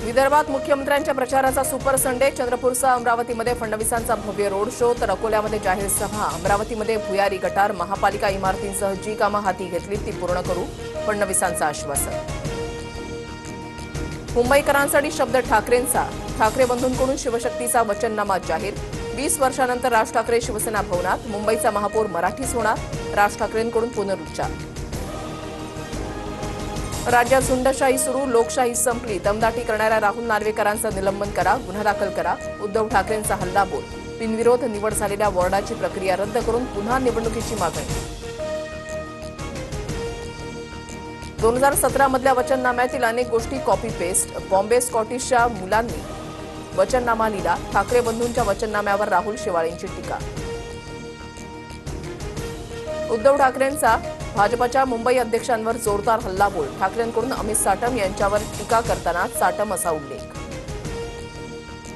विदर्भात मुख्यमंत्र्यांच्या प्रचाराचा सुपर संडे. चंद्रपूरसह अमरावतीमध्ये फडणवीसांचा भव्य रोड शो, तर अकोल्यामध्ये जाहीर सभा. अमरावतीमध्ये भुयारी गटार, महापालिका इमारतींसह जी कामं हाती घेतली ती पूर्ण करू, फडणवीसांचं आश्वासन. मुंबईकरांसाठी शब्द ठाकरेंचा. ठाकरे बंधूंकडून शिवशक्तीचा वचननामा जाहीर. 20 वर्षांनंतर राज ठाकरे शिवसेना भवनात. मुंबईचा महापौर मराठीच होणार, राज ठाकरेंकडून पुनरुच्चार. राज्यात झुंडशाही सुरू, लोकशाही संपली. दमदाटी करणाऱ्या राहुल नार्वेकरांचं निलंबन करा, गुन्हा दाखल करा. उद्धव ठाकरेंचा हल्लाबोल. बिनविरोध निवड झालेल्या वॉर्डाची प्रक्रिया रद्द करून पुन्हा निवडणुकीची मागणी. 2017 मधल्या वचननाम्यातील अनेक गोष्टी कॉपी पेस्ट. बॉम्बे स्कॉटिशच्या मुलांनी वचननामा लिहिला. ठाकरे बंधूंच्या वचननाम्यावर राहुल शेवाळेंची टीका. उद्धव ठाकरेंचा भाजपच्या मुंबई अध्यक्षांवर जोरदार हल्लाबोल. ठाकरेंकडून अमित साटम यांच्यावर टीका करताना साटम असा उल्लेख.